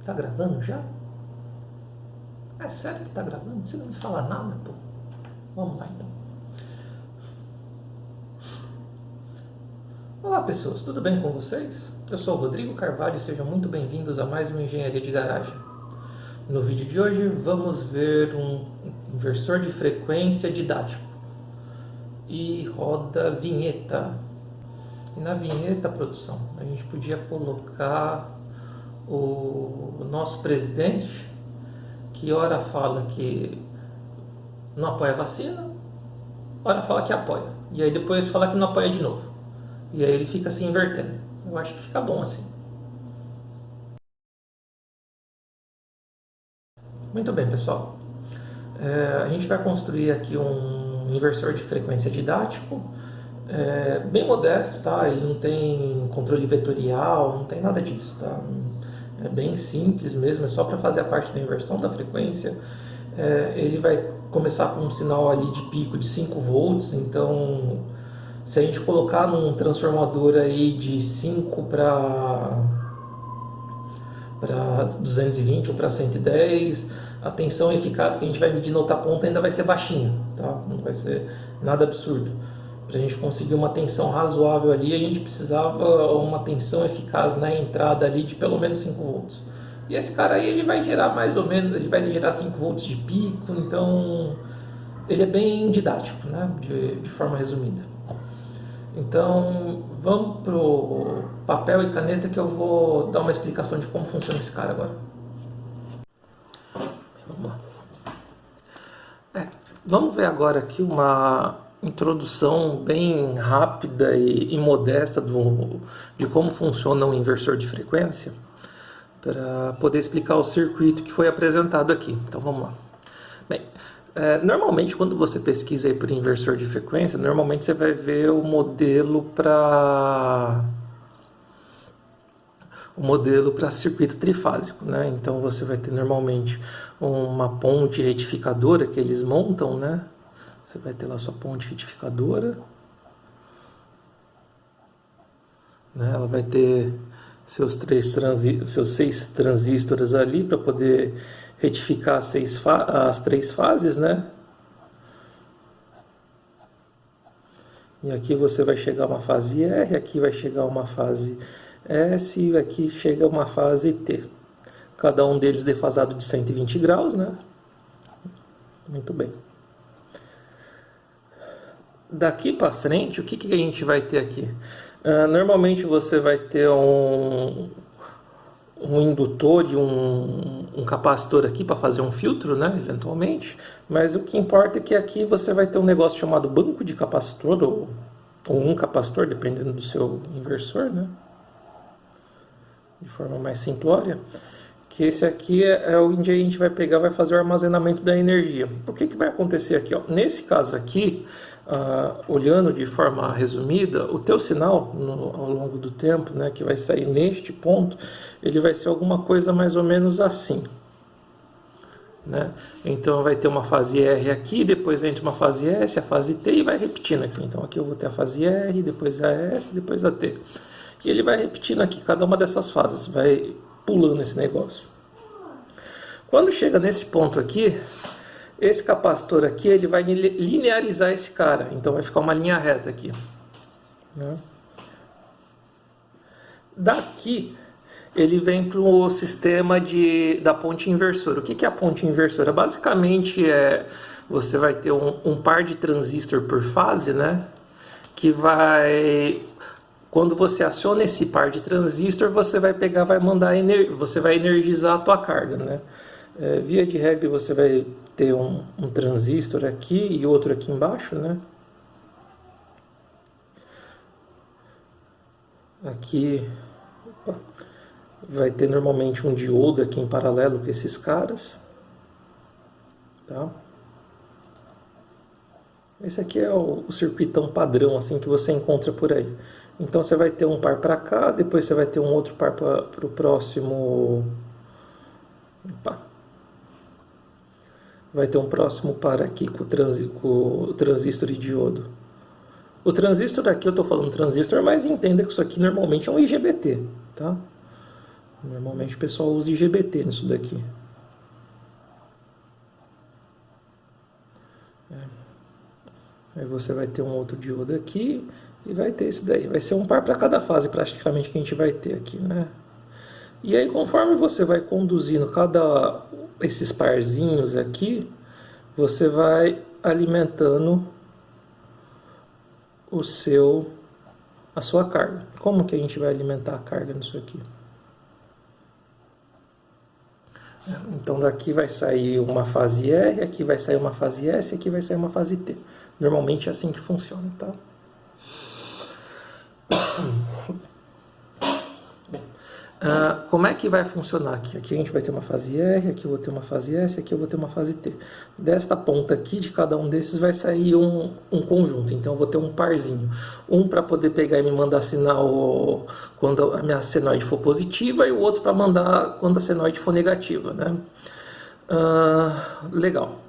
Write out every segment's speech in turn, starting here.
Tá gravando já? É sério que tá gravando? Você não me fala nada, pô. Vamos lá então. Olá pessoas, tudo bem com vocês? Eu sou o Rodrigo Carvalho e sejam muito bem-vindos a mais uma Engenharia de Garagem. No vídeo de hoje vamos ver um inversor de frequência didático. E roda vinheta. E na vinheta, produção, a gente podia colocar o nosso presidente, que ora fala que não apoia a vacina, ora fala que apoia. E aí depois fala que não apoia de novo. E aí ele fica se invertendo. Eu acho que fica bom assim. Muito bem, pessoal. A gente vai construir aqui um inversor de frequência didático. Bem modesto, tá? Ele não tem controle vetorial, não tem nada disso, tá? É bem simples mesmo, é só para fazer a parte da inversão da frequência. Ele vai começar com um sinal ali de pico de 5 volts, então se a gente colocar num transformador aí de 5 para 220 ou para 110, a tensão eficaz que a gente vai medir na outra ponta ainda vai ser baixinha, tá? Não vai ser nada absurdo. Para a gente conseguir uma tensão razoável ali, a gente precisava uma tensão eficaz na entrada ali de pelo menos 5 volts. E esse cara aí ele vai gerar mais ou menos, ele vai gerar 5 volts de pico, então ele é bem didático, né? De forma resumida. Então vamos pro papel e caneta que eu vou dar uma explicação de como funciona esse cara agora. Vamos lá. Vamos ver agora aqui uma introdução bem rápida e modesta de como funciona um inversor de frequência, para poder explicar o circuito que foi apresentado aqui. Então vamos lá. Bem, normalmente quando você pesquisa aí por inversor de frequência, normalmente você vai ver o modelo para circuito trifásico, né? Então você vai ter normalmente uma ponte retificadora que eles montam, né? Você vai ter lá sua ponte retificadora, né? Ela vai ter seus 6 transistores ali para poder retificar as 3 fases, né? E aqui você vai chegar a uma fase R, aqui vai chegar a uma fase S e aqui chega uma fase T. Cada um deles defasado de 120 graus, né? Muito bem. Daqui para frente, o que a gente vai ter aqui? Normalmente você vai ter um indutor e um capacitor aqui para fazer um filtro, né, eventualmente, mas o que importa é que aqui você vai ter um negócio chamado banco de capacitor, ou um capacitor, dependendo do seu inversor, né, de forma mais simplória, que esse aqui é onde a gente vai pegar, vai fazer o armazenamento da energia. O que vai acontecer aqui? Ó? Nesse caso aqui, olhando de forma resumida, o teu sinal ao longo do tempo, né, que vai sair neste ponto, ele vai ser alguma coisa mais ou menos assim, né? Então vai ter uma fase R aqui, depois entra uma fase S, a fase T e vai repetindo aqui. Então aqui eu vou ter a fase R, depois a S, depois a T. E ele vai repetindo aqui, cada uma dessas fases, vai pulando esse negócio. Quando chega nesse ponto aqui, esse capacitor aqui, ele vai linearizar esse cara. Então vai ficar uma linha reta aqui, né? Daqui, ele vem para o sistema da ponte inversora. O que é a ponte inversora? Basicamente, você vai ter um par de transistor por fase, né? Que vai... Quando você aciona esse par de transistor, você vai pegar, vai mandar você vai energizar a tua carga, né? Via de regra, você vai ter um transistor aqui e outro aqui embaixo, né? Aqui vai ter normalmente um diodo aqui em paralelo com esses caras, tá? Esse aqui é o circuitão padrão assim que você encontra por aí. Então você vai ter um par para cá, depois você vai ter um outro par para o próximo. Opa. Vai ter um próximo par aqui com o transistor e diodo. O transistor aqui, eu estou falando transistor, mas entenda que isso aqui normalmente é um IGBT, tá? Normalmente o pessoal usa IGBT nisso daqui. Aí você vai ter um outro diodo aqui e vai ter esse daí. Vai ser um par para cada fase praticamente que a gente vai ter aqui, né? E aí conforme você vai conduzindo esses parzinhos aqui, você vai alimentando a sua carga. Como que a gente vai alimentar a carga nisso aqui? Então daqui vai sair uma fase R, aqui vai sair uma fase S, aqui vai sair uma fase T. Normalmente é assim que funciona, tá? Bem, como é que vai funcionar aqui? Aqui a gente vai ter uma fase R, aqui eu vou ter uma fase S, aqui eu vou ter uma fase T. Desta ponta aqui, de cada um desses, vai sair um conjunto. Então eu vou ter um parzinho. Um para poder pegar e me mandar sinal quando a minha senoide for positiva, e o outro para mandar quando a senoide for negativa, né? Legal.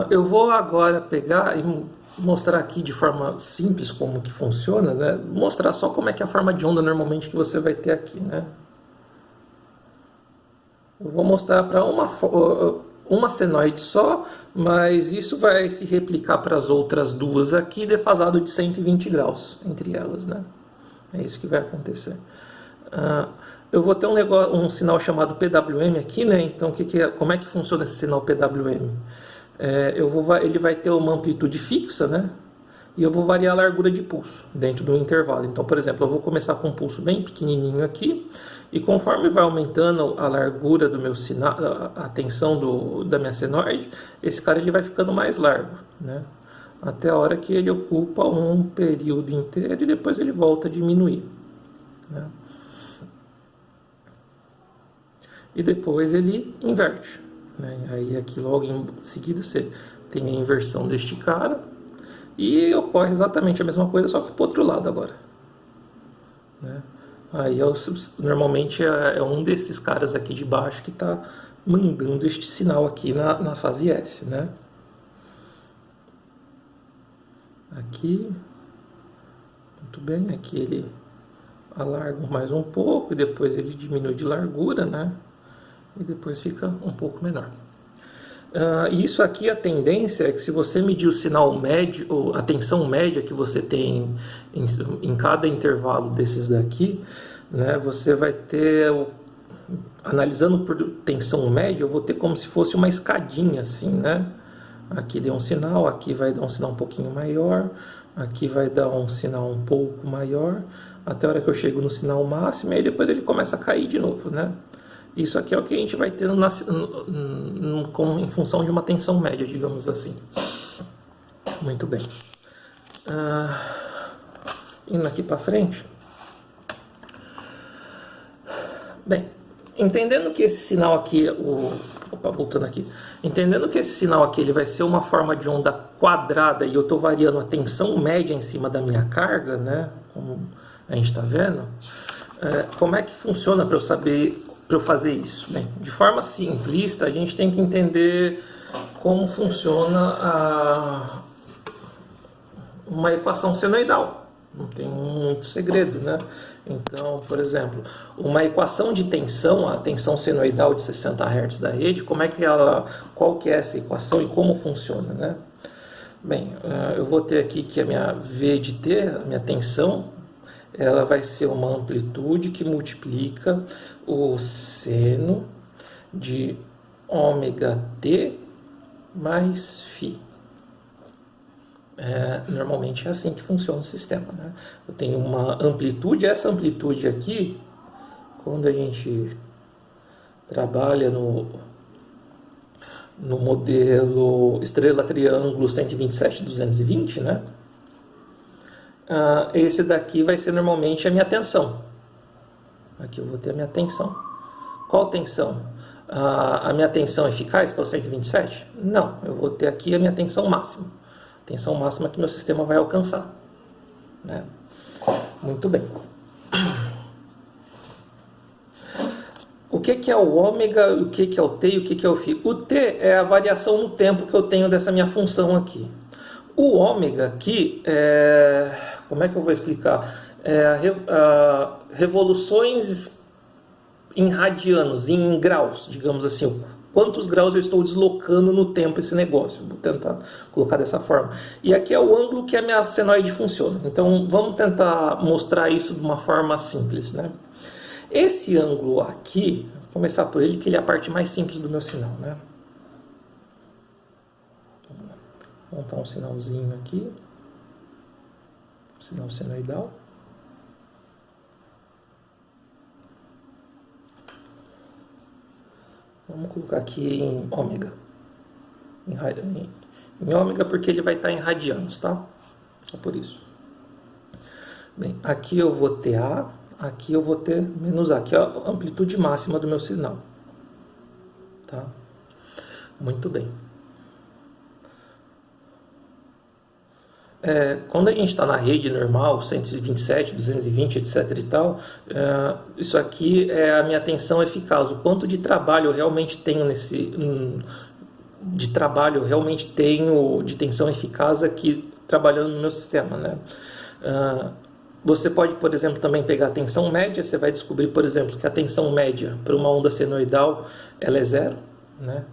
Eu vou agora pegar e mostrar aqui de forma simples como que funciona, né? Mostrar só como é que é a forma de onda normalmente que você vai ter aqui, né? Eu vou mostrar para uma senoide só, mas isso vai se replicar para as outras duas aqui, defasado de 120 graus entre elas, né? É isso que vai acontecer. Eu vou ter um sinal chamado PWM aqui, né? Então, como é que funciona esse sinal PWM? Ele vai ter uma amplitude fixa, né? E eu vou variar a largura de pulso dentro do intervalo. Então, por exemplo, eu vou começar com um pulso bem pequenininho aqui, e conforme vai aumentando a largura do meu sinal, a tensão da minha senoide, esse cara ele vai ficando mais largo, né? Até a hora que ele ocupa um período inteiro e depois ele volta a diminuir, né? E depois ele inverte, né? Aí aqui logo em seguida você tem a inversão deste cara e ocorre exatamente a mesma coisa, só que para o outro lado agora, né? Aí normalmente é um desses caras aqui de baixo que está mandando este sinal aqui na fase S, né? Aqui, muito bem, aqui ele alarga mais um pouco e depois ele diminui de largura, né? E depois fica um pouco menor. Isso aqui, a tendência é que se você medir o sinal médio, ou a tensão média que você tem em cada intervalo desses daqui, né, você vai ter, analisando por tensão média, eu vou ter como se fosse uma escadinha assim, né? Aqui deu um sinal, aqui vai dar um sinal um pouquinho maior, aqui vai dar um sinal um pouco maior, até a hora que eu chego no sinal máximo, e depois ele começa a cair de novo, né? Isso aqui é o que a gente vai ter em função de uma tensão média, digamos assim. Muito bem. Indo aqui para frente. Bem, entendendo que esse sinal aqui, voltando aqui. Entendendo que esse sinal aqui ele vai ser uma forma de onda quadrada e eu estou variando a tensão média em cima da minha carga, né? Como a gente está vendo. Como é que funciona para eu fazer isso? Bem, de forma simplista, a gente tem que entender como funciona uma equação senoidal. Não tem muito segredo, né? Então, por exemplo, uma equação de tensão, a tensão senoidal de 60 Hz da rede, qual que é essa equação e como funciona, né? Bem, eu vou ter aqui que a minha V de T, a minha tensão, ela vai ser uma amplitude que multiplica o seno de ômega t mais φ. Normalmente é assim que funciona o sistema, né? Eu tenho uma amplitude, essa amplitude aqui, quando a gente trabalha no modelo estrela-triângulo 127-220, né? Esse daqui vai ser normalmente a minha tensão. Aqui eu vou ter a minha tensão. Qual tensão? A minha tensão eficaz, que é o 127? Não, eu vou ter aqui a minha tensão máxima. Tensão máxima que meu sistema vai alcançar, né? Muito bem. O que é o ômega, o que é o t e o que é o φ? O t é a variação no tempo que eu tenho dessa minha função aqui. O ômega aqui, como é que eu vou explicar? revoluções em radianos, em graus, digamos assim. Quantos graus eu estou deslocando no tempo esse negócio? Vou tentar colocar dessa forma. E aqui é o ângulo que a minha senoide funciona. Então vamos tentar mostrar isso de uma forma simples, né? Esse ângulo aqui, vou começar por ele, que ele é a parte mais simples do meu sinal, né? Vou montar um sinalzinho aqui. Sinal senoidal. Vamos colocar aqui em ômega. Em ômega porque ele vai estar em radianos, tá? Só por isso. Bem, aqui eu vou ter A, aqui eu vou ter menos A. Aqui é a amplitude máxima do meu sinal. Tá? Muito bem. Quando a gente está na rede normal, 127, 220, etc e tal, isso aqui é a minha tensão eficaz, o quanto de trabalho eu realmente tenho de tensão eficaz aqui trabalhando no meu sistema, né? Você pode, por exemplo, também pegar a tensão média, você vai descobrir, por exemplo, que a tensão média para uma onda senoidal ela é zero, né?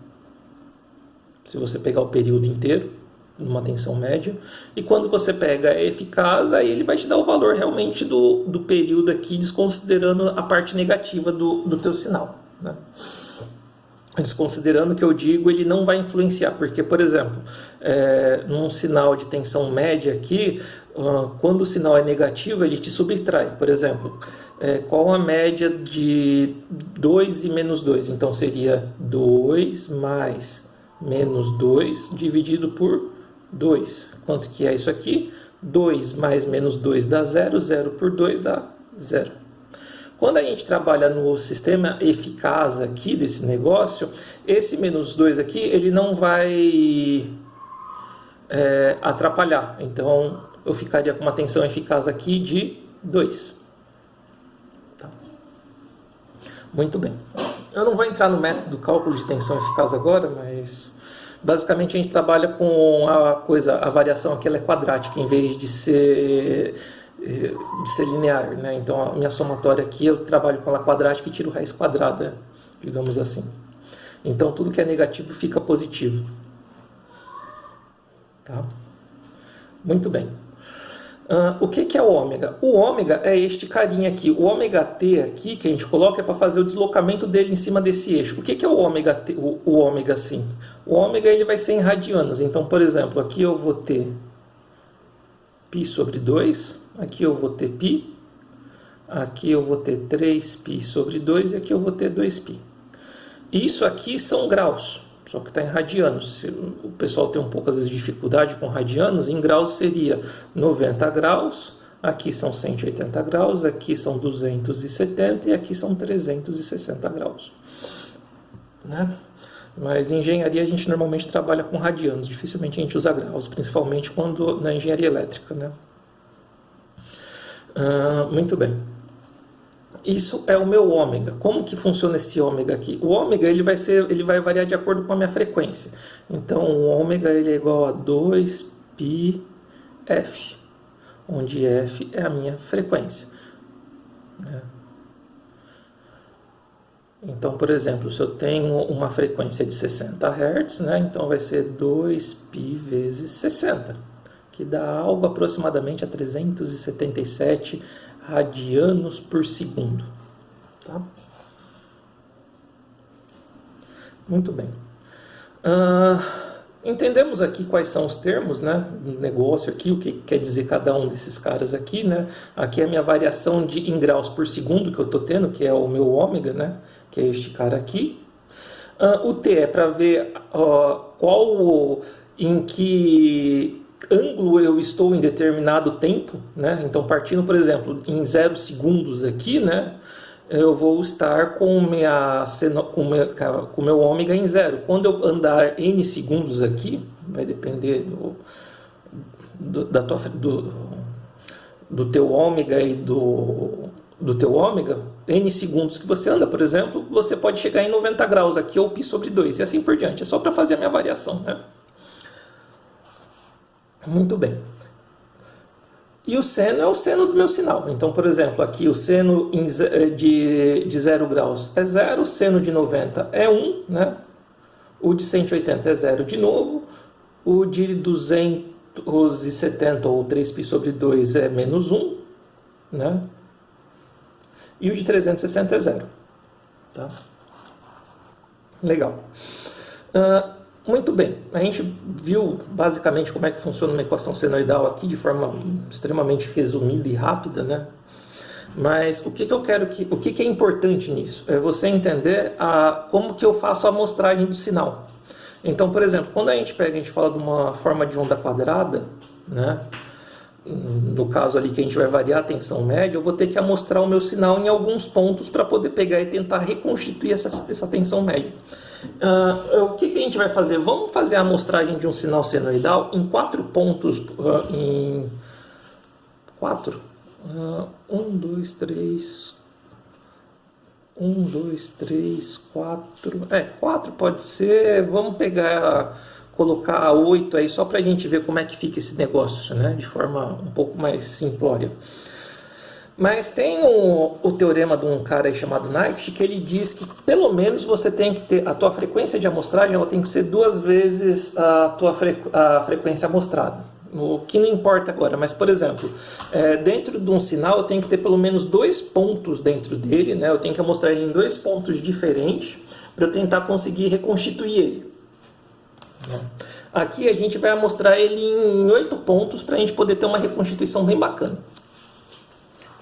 Se você pegar o período inteiro, numa tensão média, e quando você pega a eficaz, aí ele vai te dar o valor realmente do período aqui, desconsiderando a parte negativa do teu sinal, né? Desconsiderando que eu digo, ele não vai influenciar, porque, por exemplo, num sinal de tensão média aqui, quando o sinal é negativo, ele te subtrai. Por exemplo, qual a média de 2 e menos 2? Então seria 2 mais menos 2 dividido por 2. Quanto que é isso aqui? 2 mais menos 2 dá 0, 0 por 2 dá 0. Quando a gente trabalha no sistema eficaz aqui desse negócio, esse menos 2 aqui, ele não vai atrapalhar. Então, eu ficaria com uma tensão eficaz aqui de 2. Tá. Muito bem. Eu não vou entrar no método do cálculo de tensão eficaz agora, mas basicamente a gente trabalha com a variação aqui ela é quadrática em vez de ser linear, né? Então a minha somatória aqui eu trabalho com ela quadrática e tiro raiz quadrada, digamos assim. Então tudo que é negativo fica positivo. Tá? Muito bem. O que é o ômega? O ômega é este carinha aqui. O ômega t aqui que a gente coloca é para fazer o deslocamento dele em cima desse eixo. O que é o ômega t? O ômega sim. O ômega ele vai ser em radianos. Então, por exemplo, aqui eu vou ter π sobre 2. Aqui eu vou ter π. Aqui eu vou ter 3π sobre 2 e aqui eu vou ter 2π. Isso aqui são graus. Só que está em radianos. O pessoal tem um pouco às vezes de dificuldade com radianos. Em graus seria 90 graus, aqui são 180 graus, aqui são 270 e aqui são 360 graus. Né? Mas em engenharia a gente normalmente trabalha com radianos, dificilmente a gente usa graus, principalmente quando na engenharia elétrica. Né? Muito bem. Isso é o meu ômega. Como que funciona esse ômega aqui? O ômega ele vai variar de acordo com a minha frequência. Então o ômega ele é igual a 2πf, onde f é a minha frequência. Então, por exemplo, se eu tenho uma frequência de 60 Hz, né, então vai ser 2π vezes 60, que dá algo aproximadamente a 377 radianos por segundo. Tá? Muito bem. Entendemos aqui quais são os termos, né, do negócio aqui, o que quer dizer cada um desses caras aqui, né? Aqui é a minha variação em graus por segundo que eu estou tendo, que é o meu ômega, né, que é este cara aqui. O T é para ver em que ângulo eu estou em determinado tempo, né? Então partindo, por exemplo, em 0 segundos aqui, né, eu vou estar com o meu ômega em 0. Quando eu andar n segundos aqui, vai depender do teu ômega e do teu ômega, n segundos que você anda, por exemplo, você pode chegar em 90 graus aqui, ou π sobre 2, e assim por diante. É só para fazer a minha variação, né? Muito bem. E o seno é o seno do meu sinal. Então, por exemplo, aqui o seno de 0 graus é 0, o seno de 90 é 1, né? O de 180 é 0 de novo, o de 270 ou 3π sobre 2 é menos 1, né? E o de 360 é 0. Tá? Legal. Muito bem, a gente viu basicamente como é que funciona uma equação senoidal aqui de forma extremamente resumida e rápida, né? Mas o que é importante nisso? É você entender como que eu faço a amostragem do sinal. Então, por exemplo, quando a gente fala de uma forma de onda quadrada, né? No caso ali que a gente vai variar a tensão média, eu vou ter que amostrar o meu sinal em alguns pontos para poder pegar e tentar reconstituir essa tensão média. O que a gente vai fazer? Vamos fazer a amostragem de um sinal senoidal em 4 pontos, em 4? 1, 2, 3, 4. 4 pode ser. Vamos colocar 8 aí só para a gente ver como é que fica esse negócio, né? De forma um pouco mais simplória. Mas tem o teorema de um cara aí chamado Knight, que ele diz que pelo menos você tem que ter a tua frequência de amostragem, ela tem que ser 2 vezes a frequência amostrada. O que não importa agora, mas por exemplo, dentro de um sinal eu tenho que ter pelo menos 2 pontos dentro dele, né? Eu tenho que amostrar ele em 2 pontos diferentes para eu tentar conseguir reconstituir ele. Aqui a gente vai amostrar ele em 8 pontos para a gente poder ter uma reconstituição bem bacana.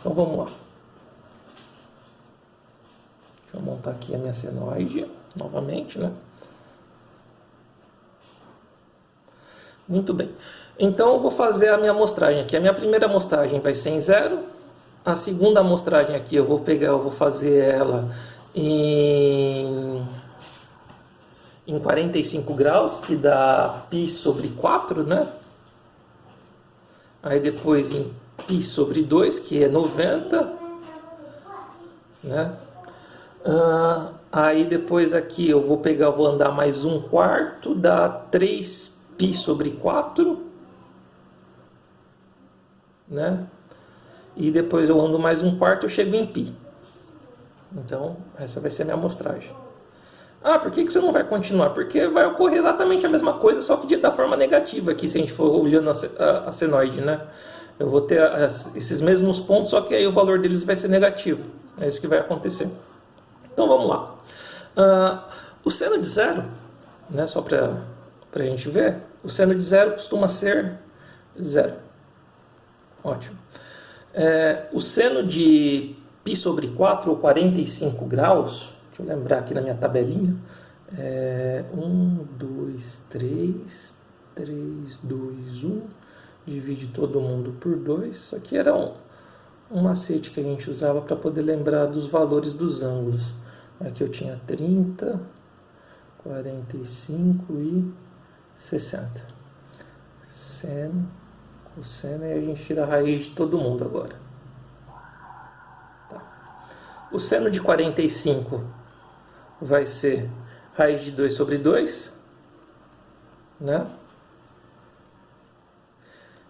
Então vamos lá. Deixa eu montar aqui a minha senoide novamente, né? Muito bem. Então eu vou fazer a minha amostragem aqui. A minha primeira amostragem vai ser em 0. A segunda amostragem aqui eu vou fazer ela em 45 graus, que dá π sobre 4, né? Aí depois em π sobre 2, que é 90, né? Aí depois aqui eu vou andar mais 1/4, dá 3π sobre 4, né? E depois eu ando mais 1/4, eu chego em π. Então essa vai ser a minha amostragem. Por que você não vai continuar? Porque vai ocorrer exatamente a mesma coisa, só que da forma negativa aqui, se a gente for olhando a senoide, né? Eu vou ter esses mesmos pontos, só que aí o valor deles vai ser negativo. É isso que vai acontecer. Então vamos lá. O seno de 0, né, só para a gente ver, o seno de 0 costuma ser 0. Ótimo. O seno de π sobre 4 ou 45 graus, deixa eu lembrar aqui na minha tabelinha, 1, 2, 3, 3, 2, 1, divide todo mundo por 2. Isso aqui era um macete que a gente usava para poder lembrar dos valores dos ângulos. Aqui eu tinha 30, 45 e 60. Seno, cosseno, e a gente tira a raiz de todo mundo agora. Tá. O seno de 45 vai ser raiz de 2 sobre 2, né?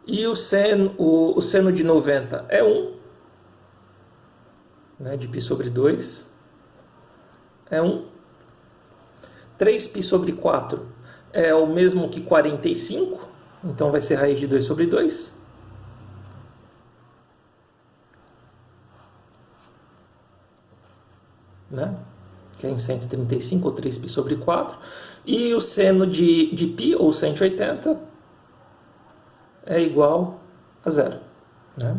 E o seno de 90 é 1, né? De π sobre 2 é 1. 3π sobre 4 é o mesmo que 45, então vai ser raiz de 2 sobre 2. Né? Que é em 135, ou 3π sobre 4. E o seno de π, ou 180, é igual a 0. Né?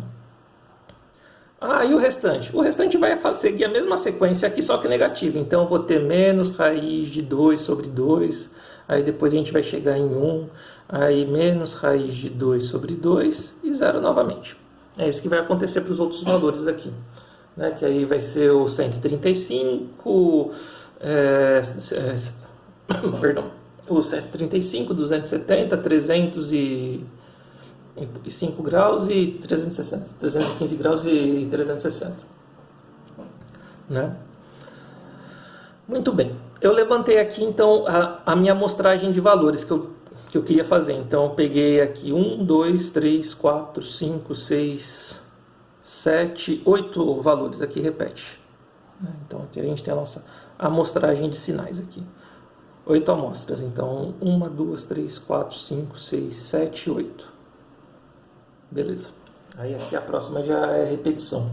E o restante? O restante vai seguir a mesma sequência aqui, só que negativa. Então eu vou ter menos raiz de 2 sobre 2. Aí depois a gente vai chegar em 1. Aí menos raiz de 2 sobre 2 e 0 novamente. É isso que vai acontecer para os outros valores aqui. Né? Que aí vai ser o 135, perdão, o 135, 270, 305 graus e 360, 315 graus e 360. Né? Muito bem. Eu levantei aqui então a minha amostragem de valores que que eu queria fazer. Então eu peguei aqui 1, 2, 3, 4, 5, 6, 7, 8 valores aqui, repete. Então aqui a gente tem a nossa amostragem de sinais aqui. 8 amostras, então 1, 2, 3, 4, 5, 6, 7, 8. Beleza. Aí aqui a próxima já é repetição.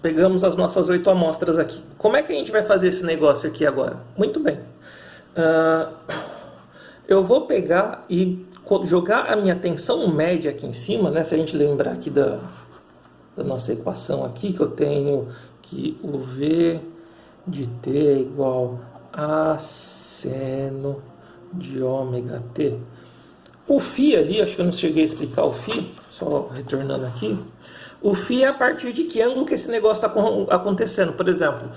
Pegamos as nossas 8 amostras aqui. Como é que a gente vai fazer esse negócio aqui agora? Muito bem. Eu vou pegar e jogar a minha tensão média aqui em cima, né? Se a gente lembrar aqui da nossa equação aqui, que eu tenho que o V de t é igual a seno de ômega t. O φ ali, acho que eu não cheguei a explicar o φ, só retornando aqui. O φ é a partir de que ângulo que esse negócio está acontecendo. Por exemplo,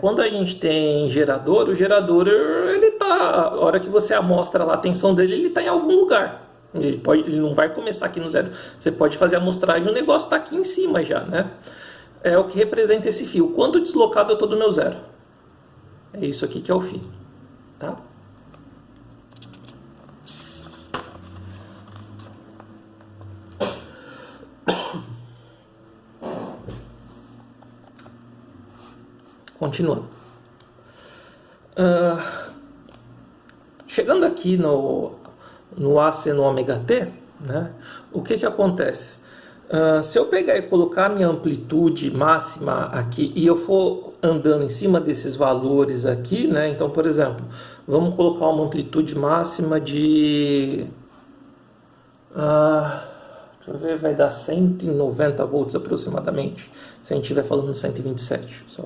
quando a gente tem gerador, o gerador, ele tá, a hora que você amostra lá a tensão dele, ele está em algum lugar. Ele não vai começar aqui no zero. Você pode fazer a amostragem, o negócio está aqui em cima já, né? É o que representa esse φ. O quanto deslocado eu estou do meu zero. É isso aqui que é o φ. Tá? Continuando. Chegando aqui no AC no ômega t, né, o que acontece? Se eu pegar e colocar a minha amplitude máxima aqui e eu for andando em cima desses valores aqui, né, então, por exemplo, vamos colocar uma amplitude máxima de... deixa eu ver, vai dar 190 volts aproximadamente, se a gente estiver falando 127, só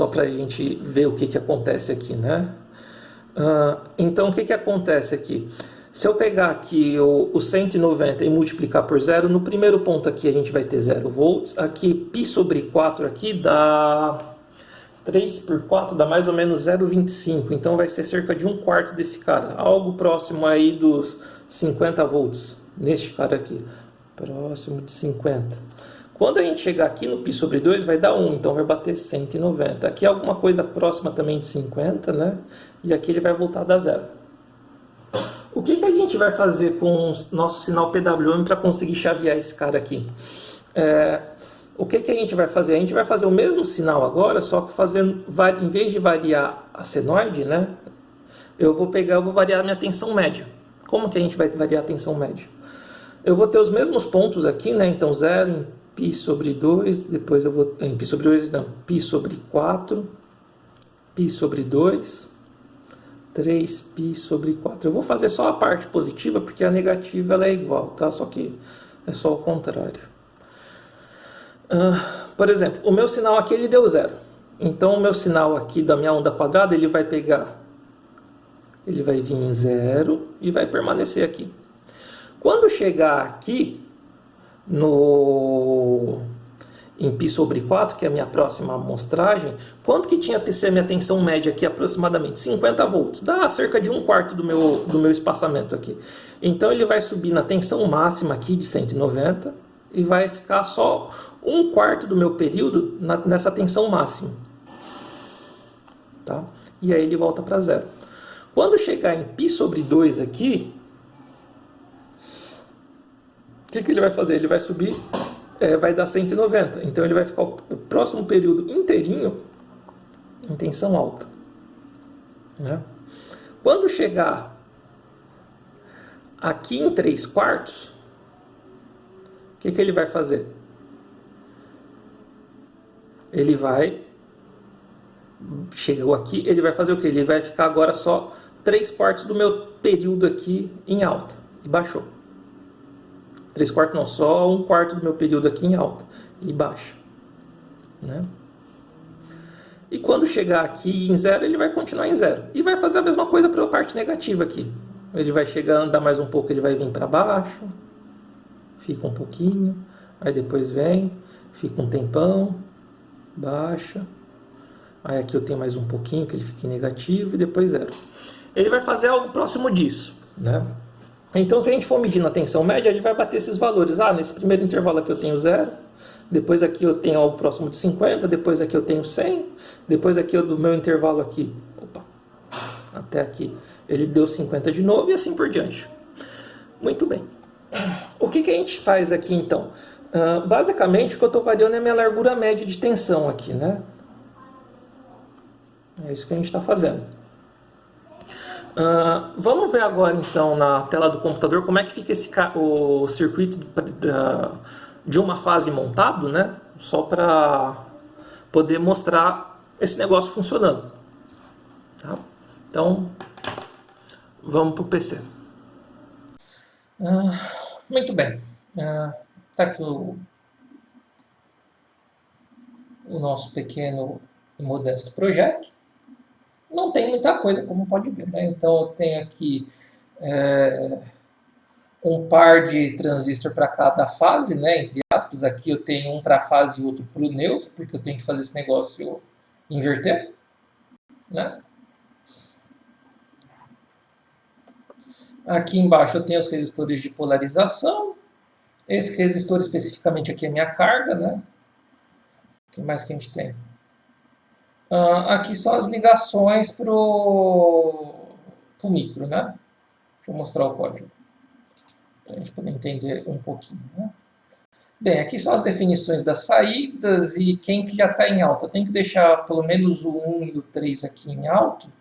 para a gente ver o que acontece aqui, né? Então, o que acontece aqui? Se eu pegar aqui o 190 e multiplicar por zero, no primeiro ponto aqui a gente vai ter 0 volts. Aqui, π sobre 4 aqui dá 3 por 4, dá mais ou menos 0,25. Então, vai ser cerca de 1/4 desse cara. Algo próximo aí dos 50 volts neste cara aqui. Próximo de 50. Quando a gente chegar aqui no π sobre 2, vai dar 1, então vai bater 190. Aqui é alguma coisa próxima também de 50, né? E aqui ele vai voltar a dar 0. O que a gente vai fazer com o nosso sinal PWM para conseguir chavear esse cara aqui? O que a gente vai fazer? A gente vai fazer o mesmo sinal agora, só que fazendo, em vez de variar a senoide, né? Eu vou variar a minha tensão média. Como que a gente vai variar a tensão média? Eu vou ter os mesmos pontos aqui, né? Então 0 em π sobre 2, depois eu vou... Em π sobre 2 não, π sobre 4, π sobre 2, 3π sobre 4. Eu vou fazer só a parte positiva, porque a negativa ela é igual, tá? Só que é só o contrário. Por exemplo, o meu sinal aqui ele deu 0. Então o meu sinal aqui da minha onda quadrada, ele vai vir em 0 e vai permanecer aqui. Quando chegar aqui em π sobre 4, que é a minha próxima amostragem, quanto que tinha que ser a minha tensão média aqui aproximadamente? 50 volts, dá cerca de 1/4 do meu espaçamento aqui. Então ele vai subir na tensão máxima aqui de 190 e vai ficar só 1/4 do meu período nessa tensão máxima. Tá? E aí ele volta para 0. Quando chegar em π sobre 2 aqui, o que ele vai fazer? Ele vai subir, vai dar 190. Então ele vai ficar o próximo período inteirinho em tensão alta. Né? Quando chegar aqui em 3/4, o que ele vai fazer? Ele vai... Chegou aqui, ele vai fazer o quê? Ele vai ficar agora só 3/4 do meu período aqui em alta. E baixou. 3/4 não, só 1/4 do meu período aqui em alta. E baixa. Né? E quando chegar aqui em 0, ele vai continuar em 0. E vai fazer a mesma coisa para a parte negativa aqui. Ele vai chegar, andar mais um pouco, ele vai vir para baixo. Fica um pouquinho. Aí depois vem, fica um tempão. Baixa. Aí aqui eu tenho mais um pouquinho, que ele fica em negativo. E depois 0. Ele vai fazer algo próximo disso. Né? Então, se a gente for medindo a tensão média, ele vai bater esses valores. Nesse primeiro intervalo aqui eu tenho 0, depois aqui eu tenho algo próximo de 50, depois aqui eu tenho 100, depois aqui do meu intervalo aqui, até aqui, ele deu 50 de novo e assim por diante. Muito bem. O que a gente faz aqui então? Basicamente o que eu estou variando é a minha largura média de tensão aqui, né? É isso que a gente está fazendo. Vamos ver agora então na tela do computador como é que fica o circuito de uma fase montado, né? Só para poder mostrar esse negócio funcionando. Tá? Então, vamos para o PC. Muito bem. Está aqui o nosso pequeno e modesto projeto. Não tem muita coisa, como pode ver, né? Então, eu tenho aqui um par de transistor para cada fase, né? Entre aspas, aqui eu tenho um para a fase e outro para o neutro, porque eu tenho que fazer esse negócio inverter, né? Aqui embaixo eu tenho os resistores de polarização. Esse resistor especificamente aqui é minha carga, né? O que mais que a gente tem? Aqui são as ligações para o micro, né? Deixa eu mostrar o código, para a gente poder entender um pouquinho, né? Bem, aqui são as definições das saídas e quem que já está em alta. Eu tenho que deixar pelo menos o 1 e o 3 aqui em alto,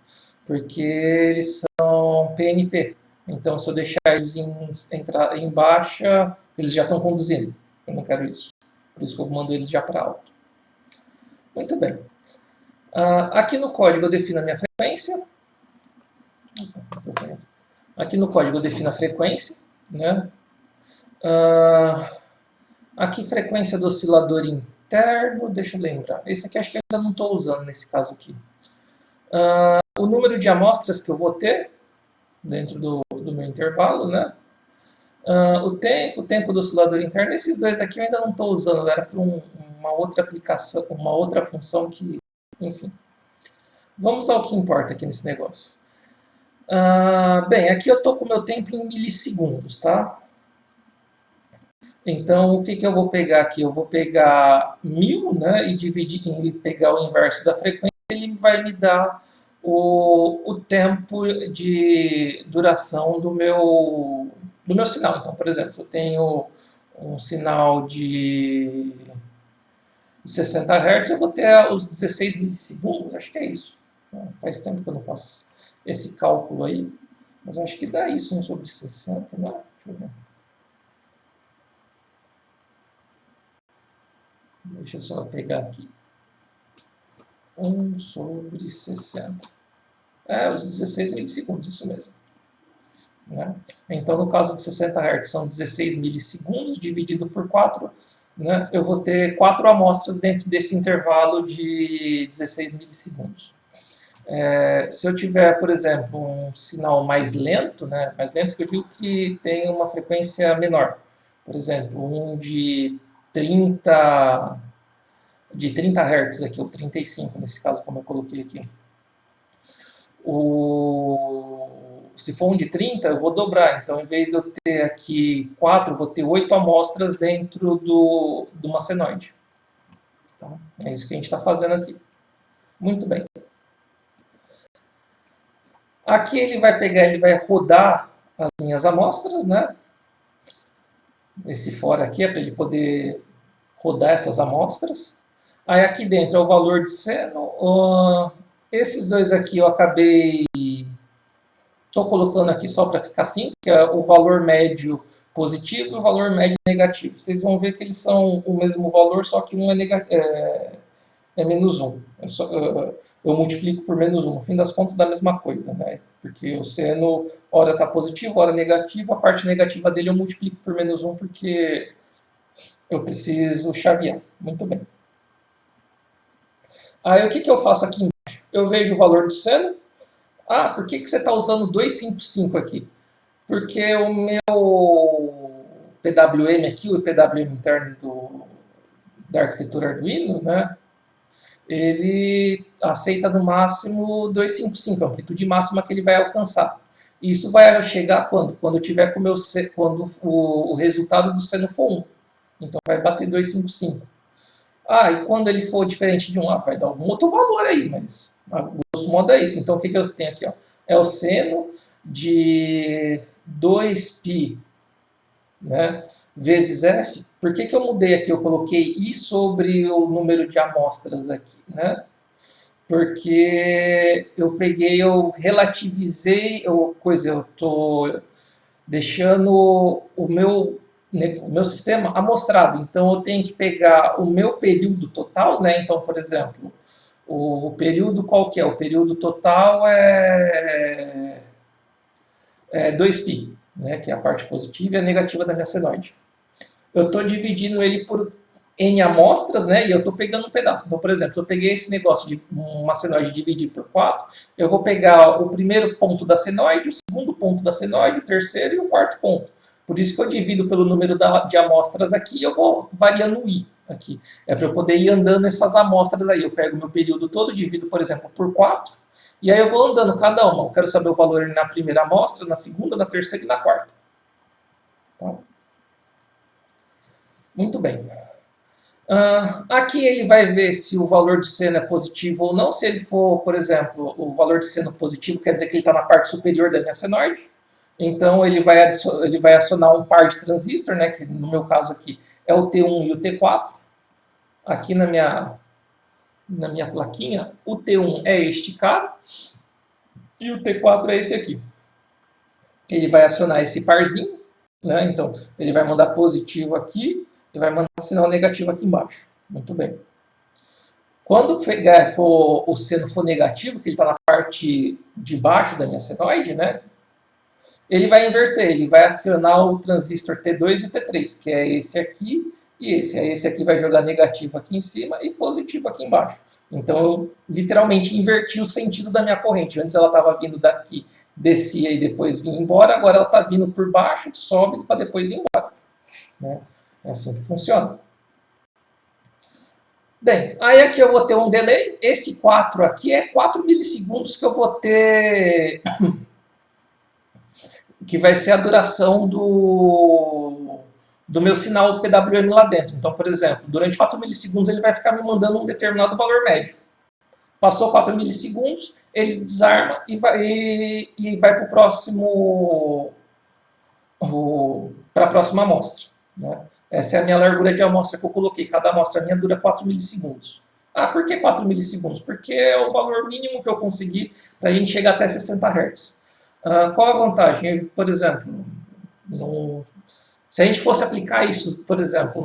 porque eles são PNP. Então, se eu deixar eles em baixa, eles já estão conduzindo. Eu não quero isso. Por isso que eu mando eles já para alto. Muito bem. Aqui no código eu defino a minha frequência. Aqui no código eu defino a frequência, né? Aqui frequência do oscilador interno, deixa eu lembrar. Esse aqui acho que eu ainda não estou usando nesse caso aqui. O número de amostras que eu vou ter dentro do meu intervalo, né? O tempo do oscilador interno, esses dois aqui eu ainda não estou usando, era para uma outra aplicação, uma outra função que, enfim. Vamos ao que importa aqui nesse negócio. Bem, aqui eu estou com o meu tempo em milissegundos, tá? Então, o que eu vou pegar aqui? Eu vou pegar 1000, né, e dividir e pegar o inverso da frequência, ele vai me dar o tempo de duração do meu sinal. Então, por exemplo, eu tenho um sinal de 60 Hz, eu vou ter os 16 milissegundos, acho que é isso. Faz tempo que eu não faço esse cálculo aí, mas acho que dá isso, 1 sobre 60, né? Deixa eu ver. Deixa eu só pegar aqui. 1 sobre 60. Os 16 milissegundos, isso mesmo. Né? Então, no caso de 60 Hz, são 16 milissegundos dividido por 4. Né? Eu vou ter 4 amostras dentro desse intervalo de 16 milissegundos. Se eu tiver, por exemplo, um sinal mais lento, né? Mais lento que eu digo que tem uma frequência menor. Por exemplo, um de 30 Hz aqui, ou 35 nesse caso, como eu coloquei aqui. Se for um de 30, eu vou dobrar. Então, em vez de eu ter aqui 4, eu vou ter 8 amostras dentro de uma senoide. Tá? É isso que a gente está fazendo aqui. Muito bem. Aqui ele vai pegar, ele vai rodar as minhas amostras, né? Esse fora aqui é para ele poder rodar essas amostras. Aí aqui dentro é o valor de seno. Esses dois aqui eu acabei... Estou colocando aqui só para ficar simples, que é o valor médio positivo e o valor médio negativo. Vocês vão ver que eles são o mesmo valor, só que um é menos 1. Eu multiplico por menos 1. No fim das contas, dá a mesma coisa, né? Porque o seno, hora está positivo, hora negativo. A parte negativa dele eu multiplico por menos 1, porque eu preciso chavear. Muito bem. Aí, o que eu faço aqui embaixo? Eu vejo o valor do seno. Por que você está usando 255 aqui? Porque o meu PWM aqui, o PWM interno da arquitetura Arduino, né? Ele aceita no máximo 255, a amplitude máxima que ele vai alcançar. Isso vai chegar quando? Quando tiver com quando o resultado do seno for 1. Então vai bater 255. Ah, e quando ele for diferente de 1, vai dar algum outro valor aí, mas a grosso modo é isso. Então, o que eu tenho aqui? Ó? É o seno de 2π, né, vezes f. Por que eu mudei aqui? Eu coloquei i sobre o número de amostras aqui, né? Porque eu peguei, eu relativizei, eu estou deixando o meu sistema amostrado. Então, eu tenho que pegar o meu período total, né? Então, por exemplo, o período qual que é? O período total é 2π, né? Que é a parte positiva e a negativa da minha senoide. Eu estou dividindo ele por N amostras, né? E eu estou pegando um pedaço. Então, por exemplo, se eu peguei esse negócio de uma senoide e dividir por 4, eu vou pegar o primeiro ponto da senoide, o segundo ponto da senoide, o terceiro e o quarto ponto. Por isso que eu divido pelo número de amostras aqui e eu vou variando o i aqui. É para eu poder ir andando essas amostras aí. Eu pego o meu período todo, divido, por exemplo, por 4, e aí eu vou andando cada uma. Eu quero saber o valor na primeira amostra, na segunda, na terceira e na quarta. Tá? Muito bem. Aqui ele vai ver se o valor de seno é positivo ou não. Se ele for, por exemplo, o valor de seno positivo, quer dizer que ele está na parte superior da minha senoide. Então ele vai acionar um par de transistor, né, que no meu caso aqui é o T1 e o T4. Aqui na minha plaquinha, o T1 é este cara e o T4 é esse aqui. Ele vai acionar esse parzinho, né? Então ele vai mandar positivo aqui e vai mandar sinal negativo aqui embaixo. Muito bem. Quando o seno for negativo, que ele está na parte de baixo da minha senoide, né? Ele vai inverter, ele vai acionar o transistor T2 e o T3, que é esse aqui e esse. Aí esse aqui vai jogar negativo aqui em cima e positivo aqui embaixo. Então eu literalmente inverti o sentido da minha corrente. Antes ela estava vindo daqui, descia e depois vinha embora. Agora ela está vindo por baixo, sobe para depois ir embora. Né? É assim que funciona. Bem, aí aqui eu vou ter um delay. Esse 4 aqui é 4 milissegundos que eu vou ter, que vai ser a duração do meu sinal PWM lá dentro. Então, por exemplo, durante 4 milissegundos ele vai ficar me mandando um determinado valor médio. Passou 4 milissegundos, ele desarma e vai para o próximo, para a próxima amostra. Né? Essa é a minha largura de amostra que eu coloquei. Cada amostra minha dura 4 milissegundos. Ah, por que 4 milissegundos? Porque é o valor mínimo que eu consegui para a gente chegar até 60 Hz. Qual a vantagem? Por exemplo, se a gente fosse aplicar isso, por exemplo,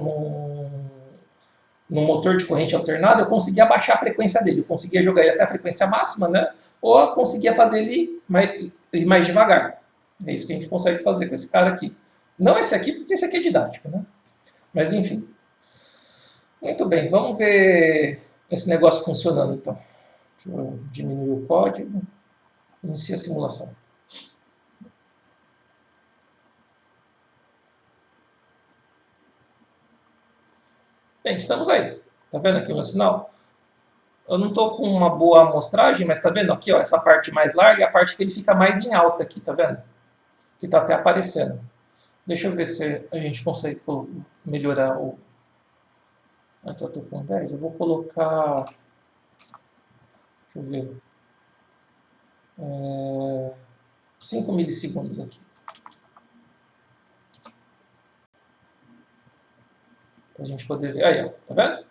num motor de corrente alternada, eu conseguia baixar a frequência dele. Eu conseguia jogar ele até a frequência máxima, né? Ou eu conseguia fazer ele mais devagar. É isso que a gente consegue fazer com esse cara aqui. Não esse aqui, porque esse aqui é didático, né? Mas enfim. Muito bem, vamos ver esse negócio funcionando então. Deixa eu diminuir o código. Inicia a simulação. Bem, estamos aí. Tá vendo aqui o meu sinal? Eu não estou com uma boa amostragem, mas tá vendo aqui, ó, essa parte mais larga é a parte que ele fica mais em alta aqui, tá vendo? Que tá até aparecendo. Deixa eu ver se a gente consegue melhorar o... Aqui eu estou com 10, eu vou colocar... Deixa eu ver... 5 milissegundos aqui. Para a gente poder ver. Aí, ó, tá vendo?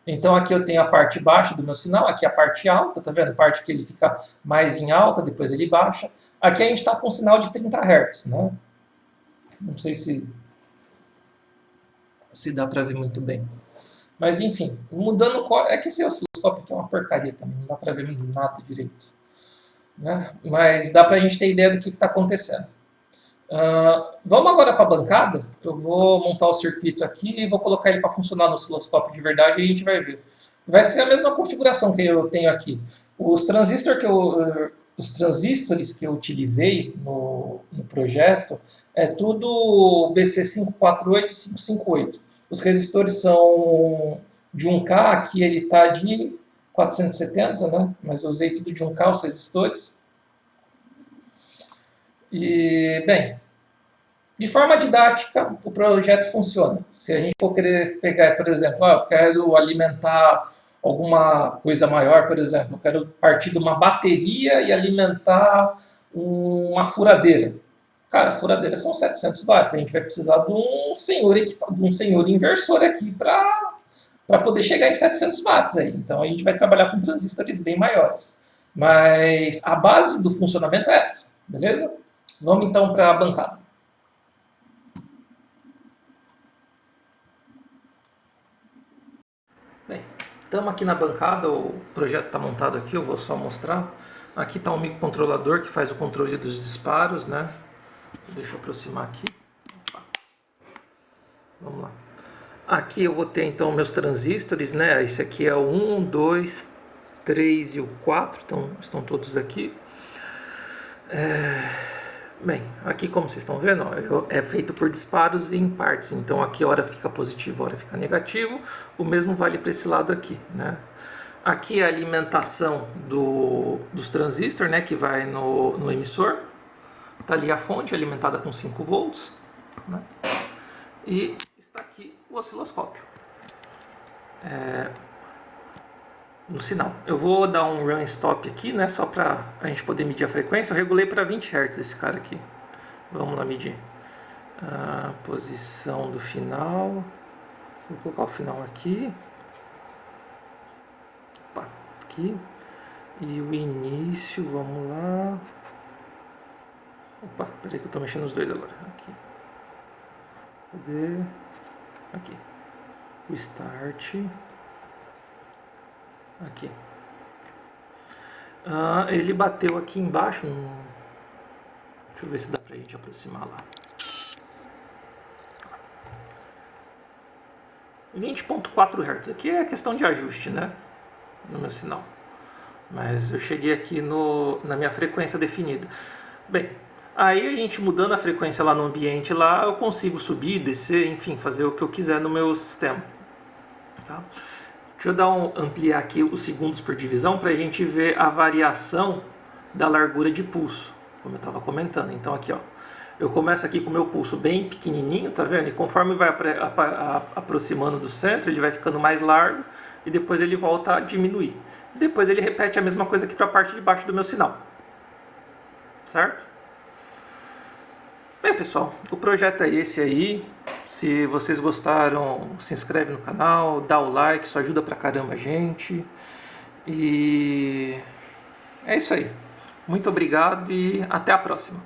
Então aqui eu tenho a parte baixa do meu sinal, aqui a parte alta, tá vendo? A parte que ele fica mais em alta, depois ele baixa. Aqui a gente está com um sinal de 30 Hz, né? Não sei se dá para ver muito bem. Mas enfim, mudando o código. É que esse osciloscópio aqui é uma porcaria também, não dá para ver nada direito. Né? Mas dá para a gente ter ideia do que está acontecendo. Vamos agora para a bancada. Eu vou montar o circuito aqui e vou colocar ele para funcionar no osciloscópio de verdade e a gente vai ver. Vai ser a mesma configuração que eu tenho aqui. Os transistores que eu utilizei no projeto é tudo BC548 e 558. Os resistores são de 1K, aqui ele está de 470, né? Mas eu usei tudo de 1K, os resistores. E, bem, De forma didática, o projeto funciona. Se a gente for querer pegar, por exemplo, eu quero alimentar alguma coisa maior, por exemplo, eu quero partir de uma bateria e alimentar uma furadeira. Cara, a furadeira são 700 watts. A gente vai precisar de um senhor inversor aqui para poder chegar em 700 watts aí. Então a gente vai trabalhar com transistores bem maiores. Mas a base do funcionamento é essa, beleza? Vamos então para a bancada. Bem, estamos aqui na bancada, o projeto está montado aqui, eu vou só mostrar. Aqui está um microcontrolador que faz o controle dos disparos, né? Deixa eu aproximar aqui. Vamos lá. Aqui eu vou ter então meus transistores, né? Esse aqui é o 1, 2, 3 e o 4, então estão todos aqui. Bem, aqui como vocês estão vendo, ó, é feito por disparos em partes, então aqui hora fica positivo, hora fica negativo, o mesmo vale para esse lado aqui, né? Aqui é a alimentação dos transistores, né, que vai no emissor, está ali a fonte alimentada com 5 volts, né? E está aqui o osciloscópio no sinal. Eu vou dar um run stop aqui, né, só para a gente poder medir a frequência. Eu regulei para 20 Hz esse cara aqui. Vamos lá medir a posição do final. Vou colocar o final aqui. Opa, aqui. E o início, vamos lá. Opa, peraí que eu estou mexendo os dois agora. Aqui. Cadê? Aqui. O start. Aqui. Ele bateu aqui embaixo. Deixa eu ver se dá pra gente aproximar lá. 20.4 Hz. Aqui é questão de ajuste, né? No meu sinal. Mas eu cheguei aqui na minha frequência definida. Bem, aí a gente mudando a frequência lá no ambiente, lá eu consigo subir, descer, enfim, fazer o que eu quiser no meu sistema. Tá? Deixa eu ampliar aqui os segundos por divisão para a gente ver a variação da largura de pulso, como eu estava comentando. Então aqui, ó, eu começo aqui com o meu pulso bem pequenininho, tá vendo? E conforme vai aproximando do centro, ele vai ficando mais largo e depois ele volta a diminuir. Depois ele repete a mesma coisa aqui para a parte de baixo do meu sinal. Certo? Bem, pessoal, o projeto é esse aí. Se vocês gostaram, se inscreve no canal, dá o like, isso ajuda pra caramba a gente. E é isso aí. Muito obrigado e até a próxima.